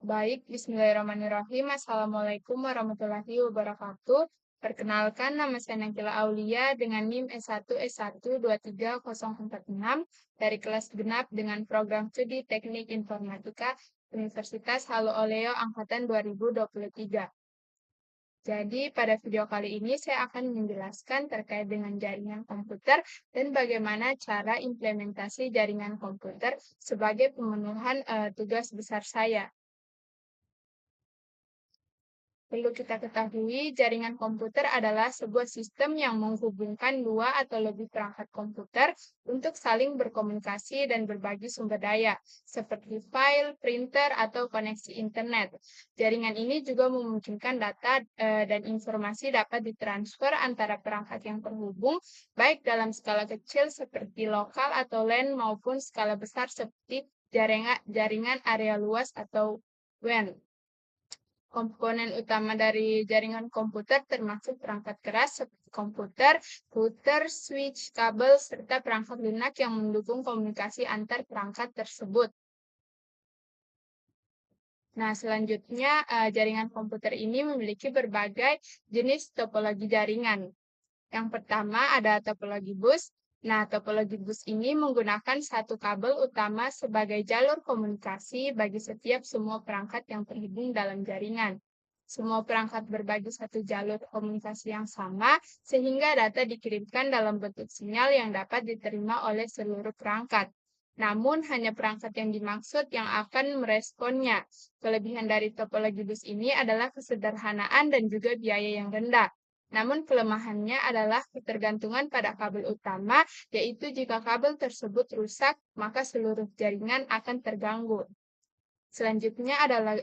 Baik, Bismillahirrahmanirrahim. Assalamualaikum warahmatullahi wabarakatuh. Perkenalkan, nama saya Nabila Aulia dengan NIM S1 S1 23046 dari kelas genap dengan program studi Teknik Informatika Universitas Halo Oleo Angkatan 2023. Jadi, pada video kali ini saya akan menjelaskan terkait dengan jaringan komputer dan bagaimana cara implementasi jaringan komputer sebagai pemenuhan tugas besar saya. Perlu kita ketahui, jaringan komputer adalah sebuah sistem yang menghubungkan dua atau lebih perangkat komputer untuk saling berkomunikasi dan berbagi sumber daya, seperti file, printer, atau koneksi internet. Jaringan ini juga memungkinkan data dan informasi dapat ditransfer antara perangkat yang terhubung, baik dalam skala kecil seperti lokal atau LAN maupun skala besar seperti jaringan area luas atau WAN. Komponen utama dari jaringan komputer termasuk perangkat keras seperti komputer, router, switch, kabel, serta perangkat lunak yang mendukung komunikasi antar perangkat tersebut. Nah, selanjutnya jaringan komputer ini memiliki berbagai jenis topologi jaringan. Yang pertama ada topologi bus. Nah, topologi bus ini menggunakan satu kabel utama sebagai jalur komunikasi bagi setiap semua perangkat yang terhubung dalam jaringan. Semua perangkat berbagi satu jalur komunikasi yang sama, sehingga data dikirimkan dalam bentuk sinyal yang dapat diterima oleh seluruh perangkat. Namun, hanya perangkat yang dimaksud yang akan meresponnya. Kelebihan dari topologi bus ini adalah kesederhanaan dan juga biaya yang rendah. Namun kelemahannya adalah ketergantungan pada kabel utama, yaitu jika kabel tersebut rusak, maka seluruh jaringan akan terganggu. Selanjutnya adalah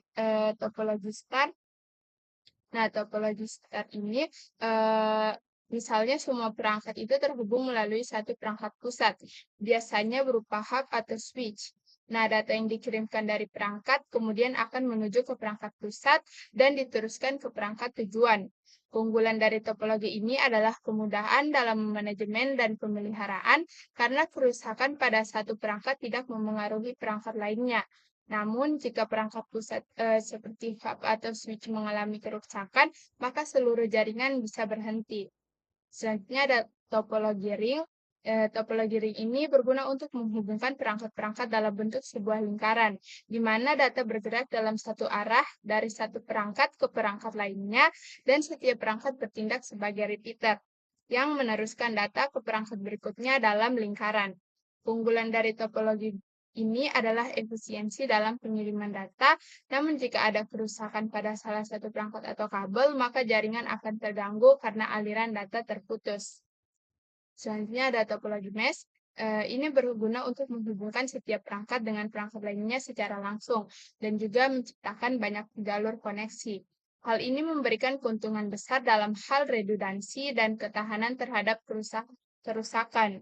topologi start. Nah, topologi start ini misalnya semua perangkat itu terhubung melalui satu perangkat pusat, biasanya berupa hub atau switch. Nah, data yang dikirimkan dari perangkat kemudian akan menuju ke perangkat pusat dan diteruskan ke perangkat tujuan. Keunggulan dari topologi ini adalah kemudahan dalam manajemen dan pemeliharaan karena kerusakan pada satu perangkat tidak memengaruhi perangkat lainnya. Namun, jika perangkat pusat seperti hub atau switch mengalami kerusakan, maka seluruh jaringan bisa berhenti. Selanjutnya ada topologi ring. Topologi ring ini berguna untuk menghubungkan perangkat-perangkat dalam bentuk sebuah lingkaran, di mana data bergerak dalam satu arah dari satu perangkat ke perangkat lainnya, dan setiap perangkat bertindak sebagai repeater, yang meneruskan data ke perangkat berikutnya dalam lingkaran. Keunggulan dari topologi ini adalah efisiensi dalam pengiriman data, namun jika ada kerusakan pada salah satu perangkat atau kabel, maka jaringan akan terganggu karena aliran data terputus. Selanjutnya ada topologi mesh. Ini berguna untuk menghubungkan setiap perangkat dengan perangkat lainnya secara langsung dan juga menciptakan banyak jalur koneksi. Hal ini memberikan keuntungan besar dalam hal redundansi dan ketahanan terhadap kerusakan.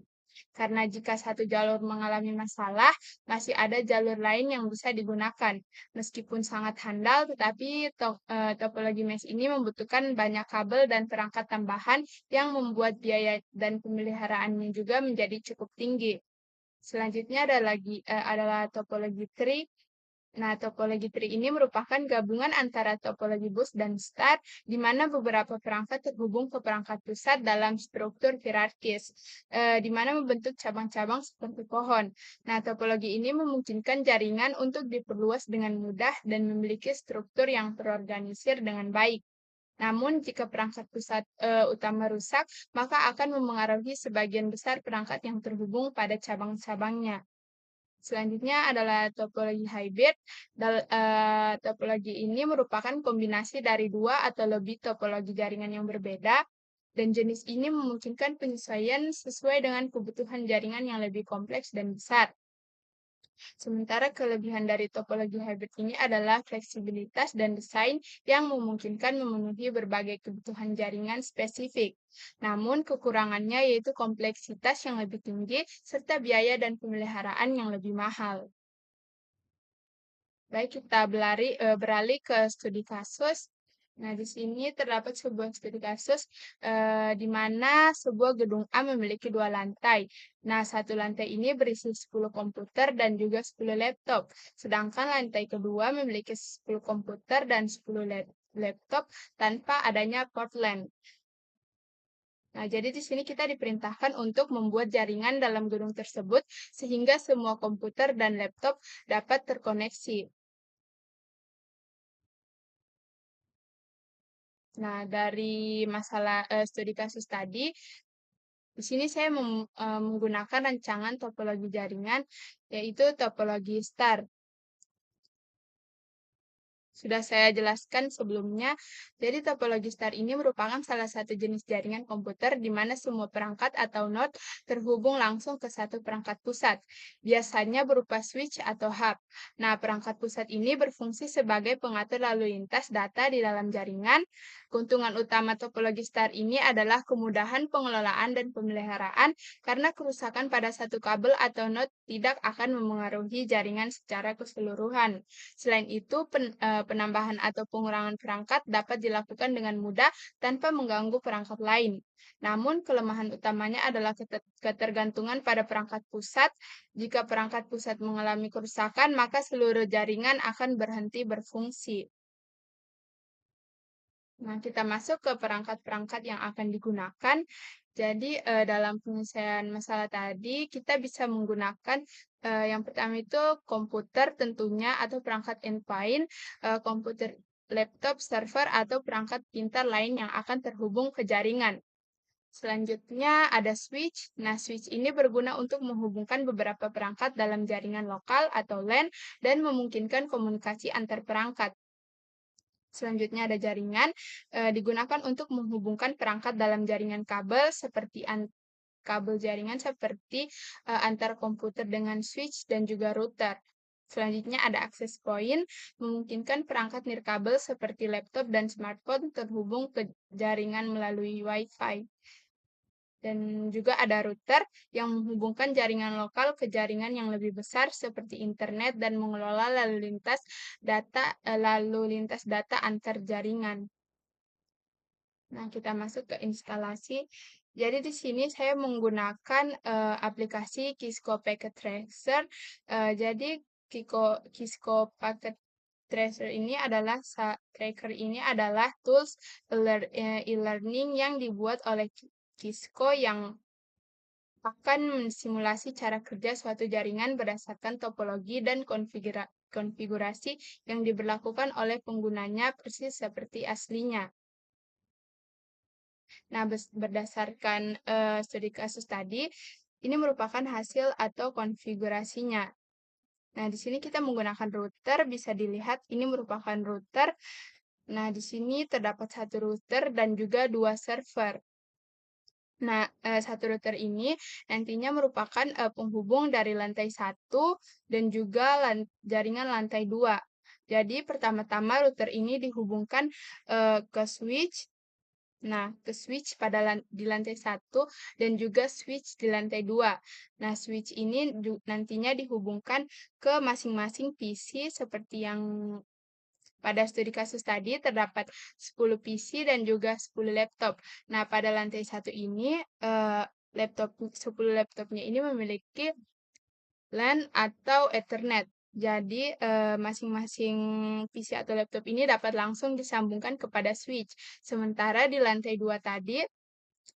Karena jika satu jalur mengalami masalah, masih ada jalur lain yang bisa digunakan. Meskipun sangat handal, tetapi topologi mesh ini membutuhkan banyak kabel dan perangkat tambahan yang membuat biaya dan pemeliharaannya juga menjadi cukup tinggi. Selanjutnya adalah topologi tree. Nah, topologi tree ini merupakan gabungan antara topologi bus dan star, di mana beberapa perangkat terhubung ke perangkat pusat dalam struktur hierarkis, di mana membentuk cabang-cabang seperti pohon. Nah, topologi ini memungkinkan jaringan untuk diperluas dengan mudah dan memiliki struktur yang terorganisir dengan baik. Namun, jika perangkat pusat utama rusak, maka akan memengaruhi sebagian besar perangkat yang terhubung pada cabang-cabangnya. Selanjutnya adalah topologi hybrid. Topologi ini merupakan kombinasi dari dua atau lebih topologi jaringan yang berbeda, dan jenis ini memungkinkan penyesuaian sesuai dengan kebutuhan jaringan yang lebih kompleks dan besar. Sementara kelebihan dari topologi hybrid ini adalah fleksibilitas dan desain yang memungkinkan memenuhi berbagai kebutuhan jaringan spesifik. Namun kekurangannya yaitu kompleksitas yang lebih tinggi serta biaya dan pemeliharaan yang lebih mahal. Baik, kita beralih ke studi kasus. Nah, di sini terdapat sebuah studi kasus di mana sebuah gedung A memiliki 2 lantai. Nah, satu lantai ini berisi 10 komputer dan juga 10 laptop, sedangkan lantai kedua memiliki 10 komputer dan 10 laptop tanpa adanya port LAN. Nah, jadi di sini kita diperintahkan untuk membuat jaringan dalam gedung tersebut sehingga semua komputer dan laptop dapat terkoneksi. Nah, dari masalah studi kasus tadi, di sini saya menggunakan rancangan topologi jaringan, yaitu topologi star. Sudah saya jelaskan sebelumnya, jadi topologi star ini merupakan salah satu jenis jaringan komputer di mana semua perangkat atau node terhubung langsung ke satu perangkat pusat, biasanya berupa switch atau hub. Nah, perangkat pusat ini berfungsi sebagai pengatur lalu lintas data di dalam jaringan. Keuntungan utama topologi star ini adalah kemudahan pengelolaan dan pemeliharaan karena kerusakan pada satu kabel atau node tidak akan memengaruhi jaringan secara keseluruhan. Selain itu, penambahan atau pengurangan perangkat dapat dilakukan dengan mudah tanpa mengganggu perangkat lain. Namun, kelemahan utamanya adalah ketergantungan pada perangkat pusat. Jika perangkat pusat mengalami kerusakan, maka seluruh jaringan akan berhenti berfungsi. Nah, kita masuk ke perangkat-perangkat yang akan digunakan. Jadi, dalam penyelesaian masalah tadi, kita bisa menggunakan, yang pertama itu komputer tentunya atau perangkat endpoint, komputer laptop, server, atau perangkat pintar lain yang akan terhubung ke jaringan. Selanjutnya ada switch. Nah, switch ini berguna untuk menghubungkan beberapa perangkat dalam jaringan lokal atau LAN dan memungkinkan komunikasi antar perangkat. Selanjutnya ada jaringan, digunakan untuk menghubungkan perangkat dalam jaringan kabel seperti kabel jaringan seperti, antar komputer dengan switch dan juga router. Selanjutnya ada access point, memungkinkan perangkat nirkabel seperti laptop dan smartphone terhubung ke jaringan melalui Wi-Fi. Dan juga ada router yang menghubungkan jaringan lokal ke jaringan yang lebih besar seperti internet dan mengelola lalu lintas data antar jaringan. Nah, kita masuk ke instalasi. Jadi di sini saya menggunakan aplikasi Kisco Packet Tracer. Jadi Kisco Packet Tracer ini adalah tracker ini adalah tools e-learning yang dibuat oleh Kisco yang akan mensimulasi cara kerja suatu jaringan berdasarkan topologi dan konfigurasi yang diberlakukan oleh penggunanya persis seperti aslinya. Nah, berdasarkan studi kasus tadi, ini merupakan hasil atau konfigurasinya. Nah, di sini kita menggunakan router, bisa dilihat ini merupakan router. Nah, di sini terdapat satu router dan juga dua server. Nah, satu router ini nantinya merupakan penghubung dari lantai 1 dan juga jaringan lantai 2. Jadi, pertama-tama router ini dihubungkan ke switch. Nah, ke switch di lantai 1 dan juga switch di lantai 2. Nah, switch ini nantinya dihubungkan ke masing-masing PC seperti yang pada studi kasus tadi terdapat 10 PC dan juga 10 laptop. Nah, pada lantai 1 ini 10 laptopnya ini memiliki LAN atau Ethernet. Jadi, masing-masing PC atau laptop ini dapat langsung disambungkan kepada switch. Sementara di lantai 2 tadi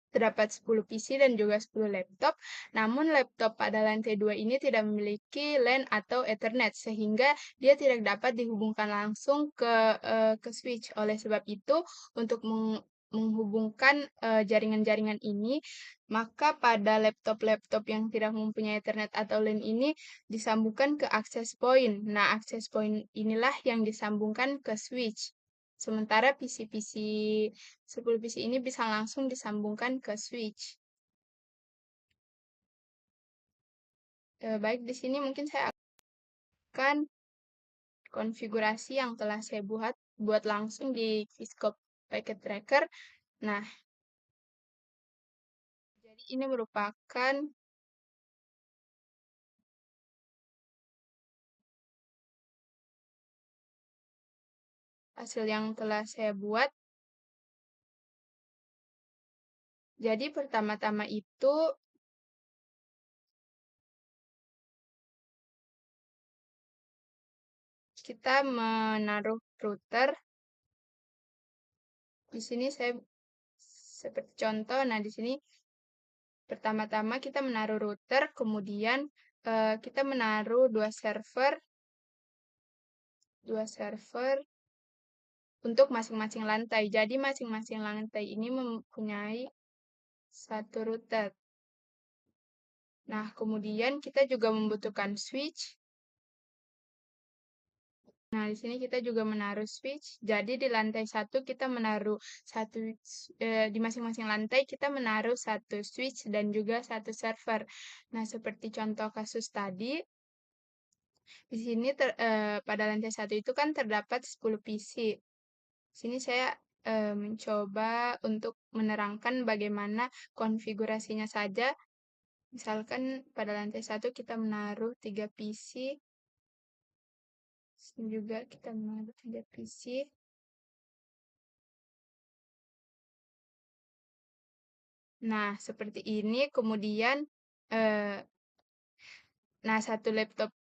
terdapat 10 PC dan juga 10 laptop, namun laptop pada lantai 2 ini tidak memiliki LAN atau Ethernet, sehingga dia tidak dapat dihubungkan langsung ke switch. Oleh sebab itu, untuk menghubungkan jaringan-jaringan ini, maka pada laptop-laptop yang tidak mempunyai Ethernet atau LAN ini disambungkan ke access point. Nah, access point inilah yang disambungkan ke switch. Sementara PC-PC 10 PC ini bisa langsung disambungkan ke switch. Baik, di sini mungkin saya akan konfigurasi yang telah saya buat langsung di Kisco Packet Tracker. Nah, jadi ini merupakan hasil yang telah saya buat. Jadi pertama-tama itu kita menaruh router. Di sini saya seperti contoh, nah di sini pertama-tama kita menaruh router, kemudian kita menaruh dua server untuk masing-masing lantai. Jadi masing-masing lantai ini mempunyai satu router. Nah, kemudian kita juga membutuhkan switch. Nah, di sini kita juga menaruh switch. Jadi di lantai satu kita menaruh di masing-masing lantai kita menaruh satu switch dan juga satu server. Nah, seperti contoh kasus tadi, di sini pada lantai satu itu kan terdapat 10 PC. Di sini saya mencoba untuk menerangkan bagaimana konfigurasinya saja. Misalkan pada lantai satu kita menaruh 3 PC. Sini juga kita menaruh 3 PC. Nah, seperti ini. Kemudian, nah satu laptop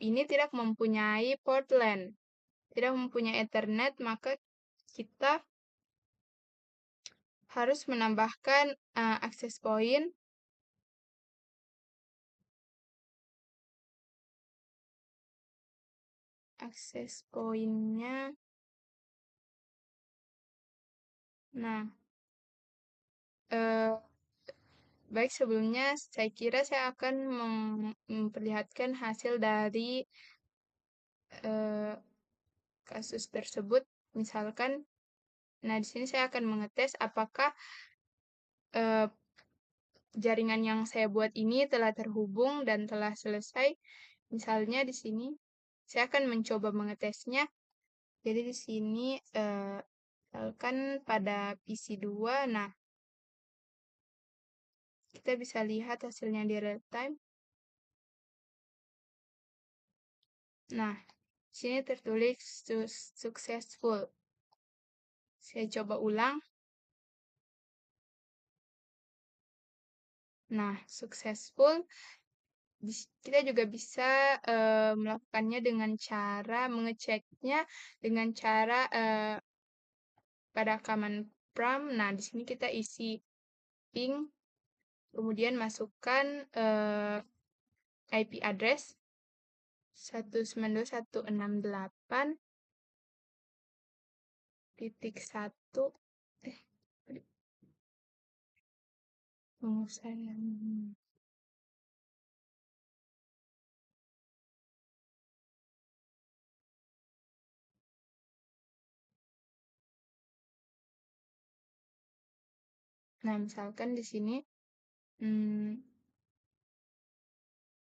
ini tidak mempunyai port LAN, tidak mempunyai Ethernet, maka kita harus menambahkan akses point. Akses poinnya. Nah, baik sebelumnya saya kira saya akan memperlihatkan hasil dari kasus tersebut. Misalkan, nah di sini saya akan mengetes apakah jaringan yang saya buat ini telah terhubung dan telah selesai. Misalnya di sini saya akan mencoba mengetesnya. Jadi di sini misalkan pada PC 2, nah kita bisa lihat hasilnya di real time. Nah, sini tertulis successful. Saya coba ulang. Nah, successful. Kita juga bisa melakukannya dengan cara mengeceknya dengan cara pada command prompt. Nah, di sini kita isi ping, kemudian masukkan IP address 192.168.1. Nah, misalkan di sini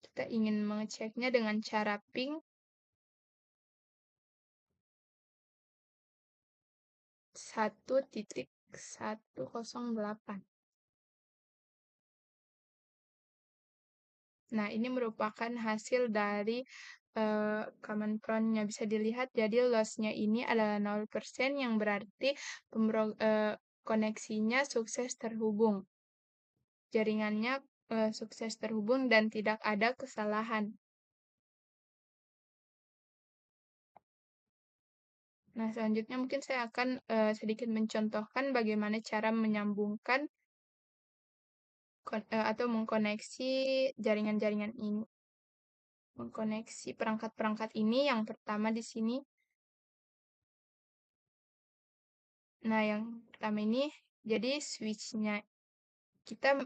kita ingin mengeceknya dengan cara ping 1.108. Nah, ini merupakan hasil dari command prompt-nya. Bisa dilihat, jadi loss-nya ini adalah 0%, yang berarti koneksinya sukses terhubung. Jaringannya sukses terhubung dan tidak ada kesalahan. Nah, selanjutnya mungkin saya akan sedikit mencontohkan bagaimana cara menyambungkan atau mengkoneksi jaringan-jaringan ini. Mengkoneksi perangkat-perangkat ini, yang pertama di sini. Nah, yang pertama ini, jadi switch-nya kita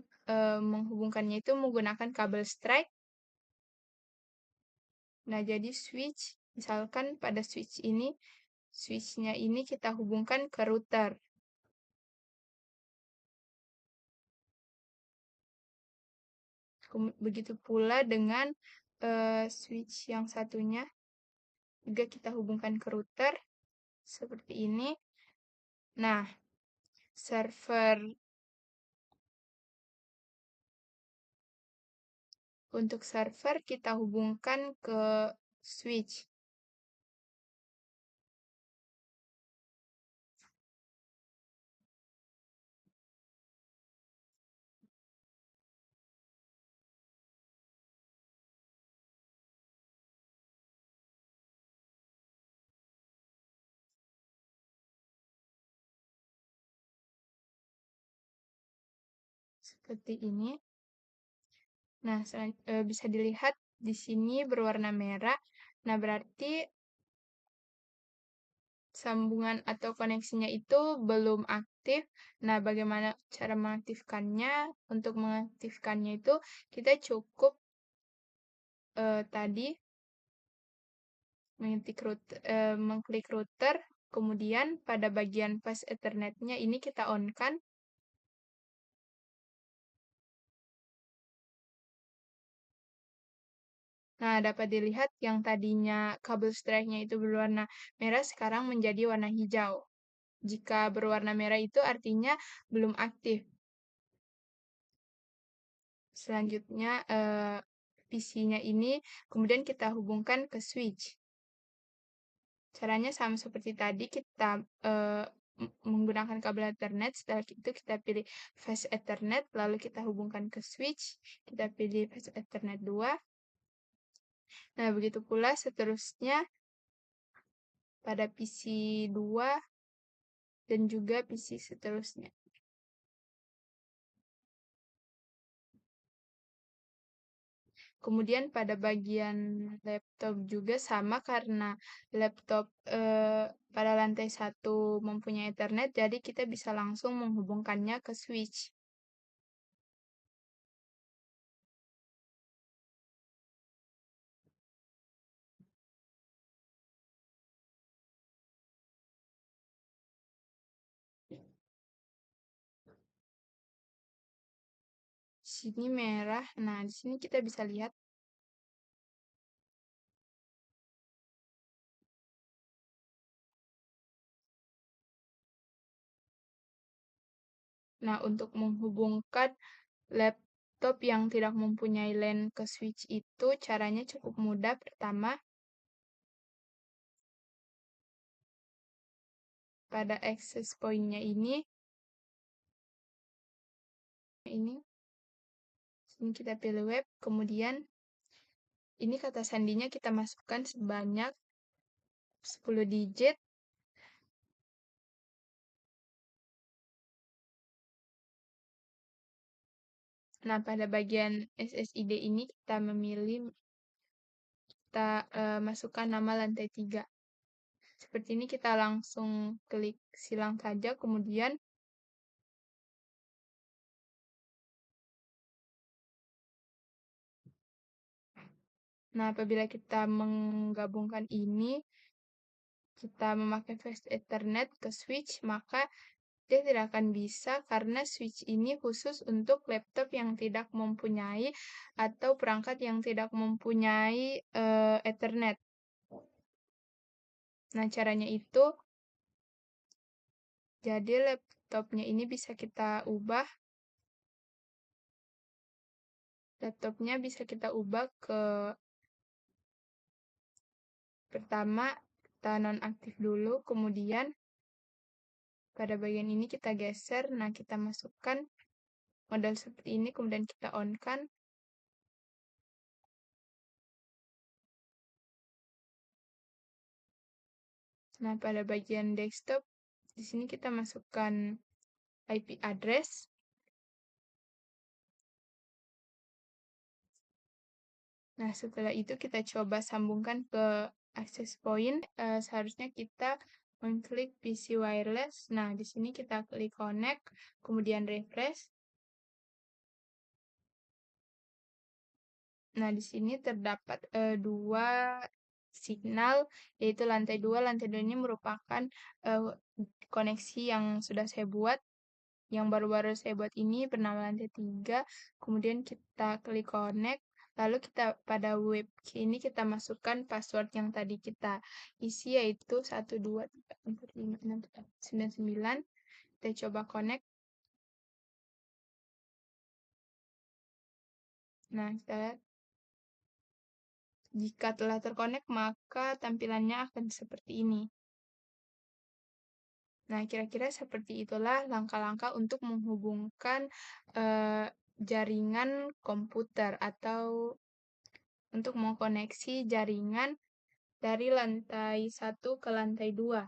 menghubungkannya itu menggunakan kabel strike. Nah, jadi switch, misalkan pada switch-nya ini kita hubungkan ke router. Begitu pula dengan switch yang satunya, juga kita hubungkan ke router, seperti ini. Nah, untuk server kita hubungkan ke switch. seperti ini. Nah, bisa dilihat di sini berwarna merah. Nah, berarti sambungan atau koneksinya itu belum aktif. Nah, bagaimana cara mengaktifkannya? Untuk mengaktifkannya itu kita cukup tadi mengklik router, kemudian pada bagian fast Ethernet-nya ini kita on-kan. Nah, dapat dilihat yang tadinya kabel strike-nya itu berwarna merah, sekarang menjadi warna hijau. Jika berwarna merah itu artinya belum aktif. Selanjutnya, PC-nya ini kemudian kita hubungkan ke switch. Caranya sama seperti tadi, kita menggunakan kabel Ethernet. Setelah itu kita pilih fast Ethernet, lalu kita hubungkan ke switch. Kita pilih fast Ethernet 2. Nah, begitu pula seterusnya pada PC 2 dan juga PC seterusnya. Kemudian pada bagian laptop juga sama, karena laptop pada lantai 1 mempunyai Ethernet, jadi kita bisa langsung menghubungkannya ke switch. Sini merah. Nah, di sini kita bisa lihat. Nah, untuk menghubungkan laptop yang tidak mempunyai LAN ke switch itu caranya cukup mudah. Pertama, pada access point-nya ini sini kita pilih web, kemudian ini kata sandinya kita masukkan sebanyak 10 digit. Nah, pada bagian SSID ini kita masukkan nama lantai 3. Seperti ini, kita langsung klik silang saja, kemudian apabila kita menggabungkan ini, kita memakai fast Ethernet ke switch, maka dia tidak akan bisa, karena switch ini khusus untuk laptop yang tidak mempunyai atau perangkat yang tidak mempunyai Ethernet. Nah, caranya itu, jadi laptopnya ini bisa kita ubah. Laptopnya bisa kita ubah ke pertama, kita nonaktif dulu, kemudian pada bagian ini kita geser. Nah, kita masukkan model seperti ini, kemudian kita on-kan. Nah, pada bagian desktop, di sini kita masukkan IP address. Nah, setelah itu kita coba sambungkan ke access point. Seharusnya kita mengklik PC wireless. Nah, di sini kita klik connect, kemudian refresh. Nah, di sini terdapat 2 signal, yaitu lantai 2. Lantai 2 ini merupakan koneksi yang sudah saya buat. Yang baru-baru saya buat ini bernama lantai 3. Kemudian kita klik connect. Lalu kita pada web ini kita masukkan password yang tadi kita isi, yaitu 123456799. Kita coba connect. Nah, kita lihat. Jika telah terkonek, maka tampilannya akan seperti ini. Nah, kira-kira seperti itulah langkah-langkah untuk menghubungkan jaringan komputer atau untuk mengkoneksi jaringan dari lantai 1 ke lantai 2.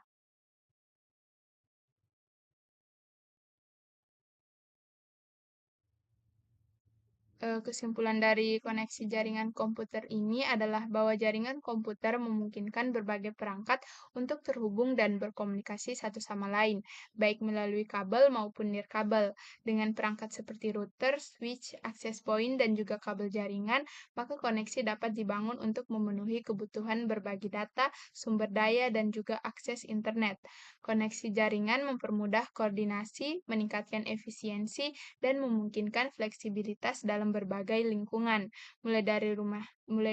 Kesimpulan dari koneksi jaringan komputer ini adalah bahwa jaringan komputer memungkinkan berbagai perangkat untuk terhubung dan berkomunikasi satu sama lain, baik melalui kabel maupun nirkabel. Dengan perangkat seperti router, switch, access point, dan juga kabel jaringan, maka koneksi dapat dibangun untuk memenuhi kebutuhan berbagi data, sumber daya, dan juga akses internet. Koneksi jaringan mempermudah koordinasi, meningkatkan efisiensi, dan memungkinkan fleksibilitas dalam berbagai lingkungan, mulai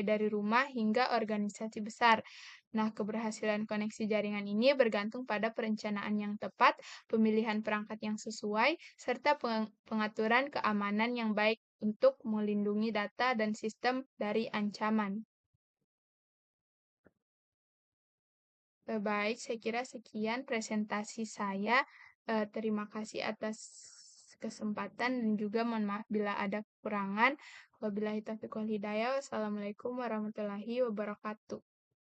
dari rumah hingga organisasi besar. Nah, keberhasilan koneksi jaringan ini bergantung pada perencanaan yang tepat, pemilihan perangkat yang sesuai, serta pengaturan keamanan yang baik untuk melindungi data dan sistem dari ancaman. Baik, saya kira sekian presentasi saya. Terima kasih atas kesempatan dan juga mohon maaf bila ada kekurangan. Wabillahi taufiq wal hidayah. Wassalamualaikum warahmatullahi wabarakatuh.